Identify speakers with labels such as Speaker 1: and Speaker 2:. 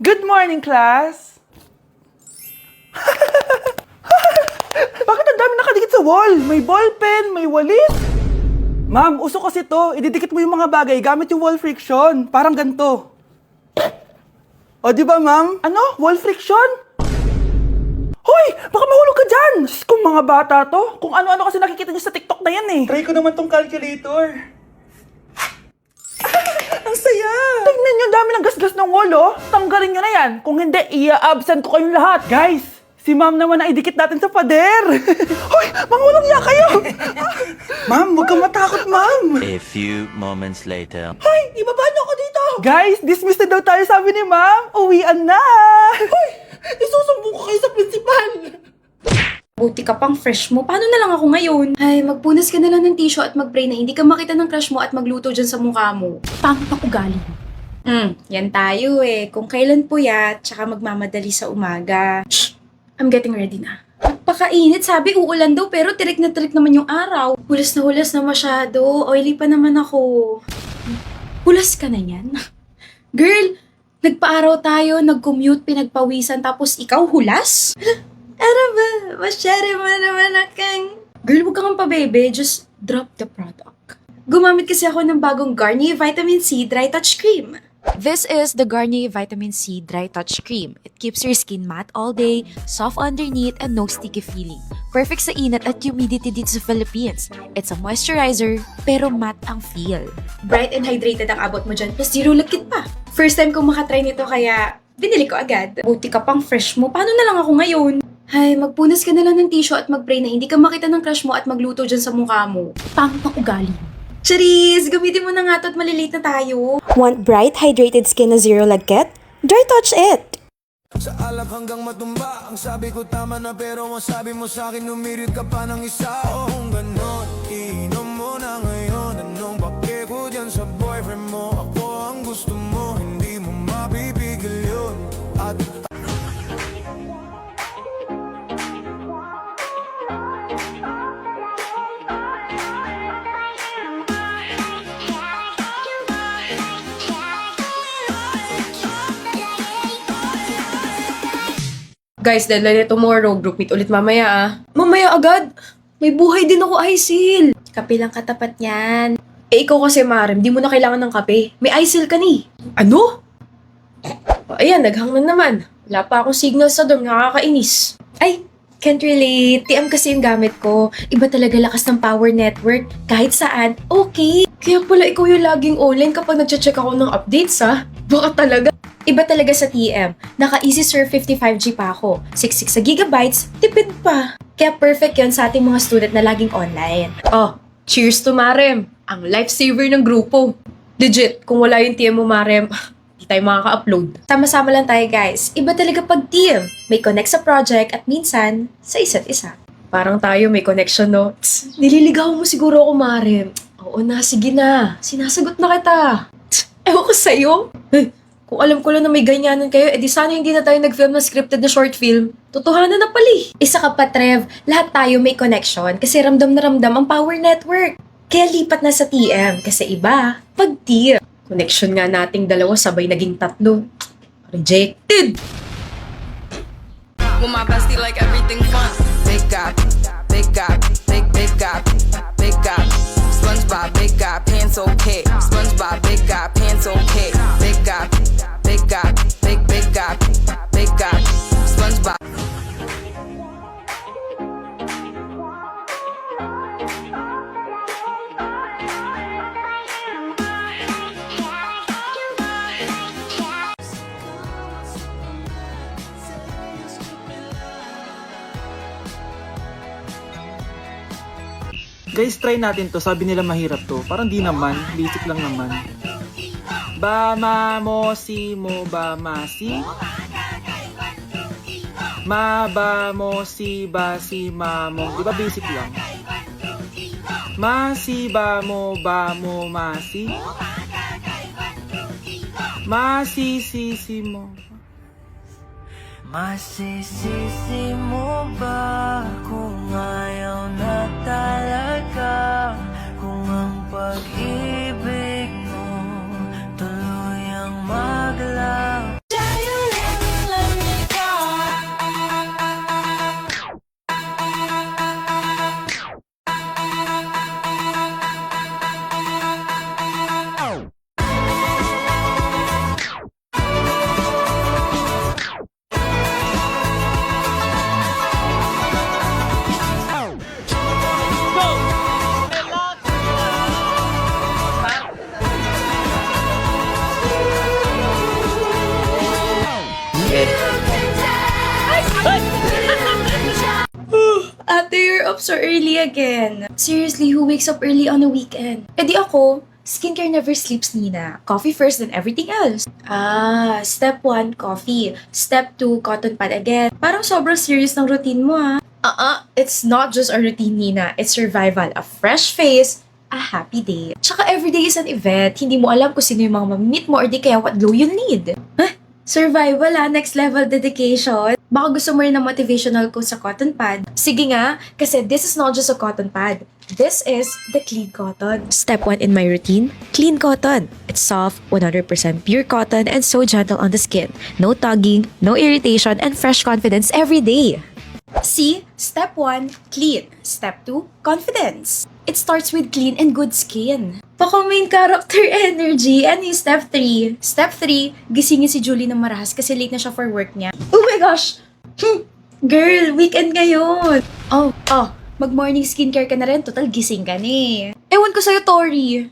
Speaker 1: Good morning, class! Bakit ang dami nakadikit sa wall? May ballpen, may walis. Ma'am, uso kasi to. Ididikit mo yung mga bagay gamit yung wall friction. Parang ganito. O, di ba, ma'am? Ano? Wall friction? Hoy! Baka mahulog ka dyan! Kung mga bata to, kung ano-ano kasi nakikita niyo sa TikTok na yan eh. Try ko naman tong calculator. Ang saya! Tingnan niyo, dami ng gasgas ng wall, oh. Tanggalin niyo na yan. Kung hindi, i-absent ko kayong lahat. Guys, si ma'am naman ang idikit natin sa pader. Hoy! Mangulong niya kayo! Ma'am, huwag kang matakot, ma'am.
Speaker 2: A few moments later.
Speaker 1: Hoy! Ibaba niyo ako dito! Guys, dismissed na daw tayo, sabi ni ma'am. Uwian na! Hoy! Isusumbong ko kayo sa principal!
Speaker 3: Buti ka pang fresh mo. Paano na lang ako ngayon? Ay, magpunas ka na lang ng tissue at mag-pray na hindi ka makita ng crush mo at magluto dyan sa mukha mo. Pangit ang ugali mo. Yan tayo eh. Kung kailan puyat, tsaka magmamadali sa umaga. Shh! I'm getting ready na. Napakainit. Sabi uulan daw pero tirik na naman yung araw. Hulas na masyado. Oily pa naman ako. Hulas ka na yan? Girl, nagpa-araw tayo, nag-commute, pinagpawisan, tapos ikaw hulas? Ano ba? Masyari mo naman akang... Girl, huwag kang pabebe. Just drop the product. Gumamit kasi ako ng bagong Garnier Vitamin C Dry Touch Cream.
Speaker 4: This is the Garnier Vitamin C Dry Touch Cream. It keeps your skin matte all day, soft underneath, and no sticky feeling. Perfect sa inat at humidity dito sa Philippines. It's a moisturizer, pero matte ang feel.
Speaker 3: Bright and hydrated ang abot mo dyan, plus zero lakit pa. First time kong makatry nito kaya binili ko agad. Buti ka pang fresh mo. Paano na lang ako ngayon? Ay, magpunas ka na lang ng tissue at mag-pray na hindi ka makita ng crush mo at magluto dyan sa mukha mo. Pangit ang ugali mo. Charis! Gamitin mo na nga to at malilate na tayo.
Speaker 5: Want bright, hydrated skin na zero lagkit? Dry touch it!
Speaker 6: Sa alak hanggang matumba, ang sabi ko tama na pero ang sabi mo sa'kin umirit ka pa ng isa. O kung ganon, inom mo na ngayon. Anong pake ko dyan sa boyfriend mo? Ako ang gusto mo, hindi mo mapipigil yun. At
Speaker 3: Guys, deadline na tomorrow. Group meet ulit mamaya ah. Mamaya agad? May buhay din ako, Aisil. Kape lang katapat yan. Eh ikaw kasi, Marem, di mo na kailangan ng kape. May Aisil ka ni. Ano? O, ayan, naghang na naman. Wala pa akong signal sa dorm, nakakainis. Ay, can't relate. TM kasi yung gamit ko. Iba talaga lakas ng power network. Kahit saan, okay. Kaya pala ikaw yung laging online kapag nag-check ako ng updates ha. Baka talaga. Iba talaga sa TM. Naka-easy surf 55G pa ako. 66 sa gigabytes, tipid pa. Kaya perfect yon sa ating mga student na laging online. Oh, cheers to Marem. Ang lifesaver ng grupo. Legit, kung wala yung TM mo Marem, hindi tayo makaka-upload. Sama-sama lang tayo guys. Iba talaga pag TM. May connect sa project at minsan sa isa't isa. Parang tayo may connection no? Tss, nililigaw mo siguro ako Marem. Oo na, sige na. Sinasagot na kita. Tss, ewan ko sa'yo. Kung alam ko lang na may ganyanan kayo, edi sana hindi na tayo nag-film ng scripted na short film. Totohanan na pala eh. Isa ka pa, Trev. Lahat tayo may connection kasi ramdam na ramdam ang power network. Kaya lipat na sa TM kasi iba, pag TM. Connection nga nating dalawa sabay naging tatlo. Rejected!
Speaker 7: With my bestie like everything fun. Big guy, big guy, big guy, big guy. SpongeBob, big guy, pants okay. SpongeBob, big guy, pants okay. Big guy, big guy, big guy, big guy. SpongeBob.
Speaker 1: Guys, try natin to. Sabi nila mahirap to. Parang di naman. Basic lang naman. Ba, ma, mo, si, mo, ba, ma, si. Ma, ba, mo, si, ba, si, ma, mo. Di ba basic lang? Ma, si, ba, mo, ma, si. Ma, si, mo.
Speaker 6: masisisi mo ba kung ayaw na talaga? Kung ang pag-ibig mo tuluyang maglaw.
Speaker 3: up so early again? Seriously, who wakes up early on a weekend? Eh di ako, skincare never sleeps, Nina. Coffee first then everything else. Step 1, coffee. Step 2, cotton pad again. Parang sobrang serious ng routine mo, ha? It's not just a routine, Nina. It's survival. A fresh face, a happy day. Tsaka everyday is an event. Hindi mo alam kung sino yung mga mamit mo or di kaya what glow you need. Survival, next level dedication. Baka gusto mo rin ng motivational quote sa cotton pad. Sige nga, kasi this is not just a cotton pad. This is the clean cotton.
Speaker 4: Step 1 in my routine, clean cotton. It's soft, 100% pure cotton and so gentle on the skin. No tugging, no irritation, and fresh confidence every day.
Speaker 3: See? Step 1, clean. Step 2, confidence. It starts with clean and good skin. Baka main character energy. Ano yung step 3? Step 3, gisingin si Julie ng marahas kasi late na siya for work niya. Oh my gosh! Girl, weekend ngayon. Mag-morning skincare ka na rin. Total gising ka na eh. Ewan ko sa'yo, Tori.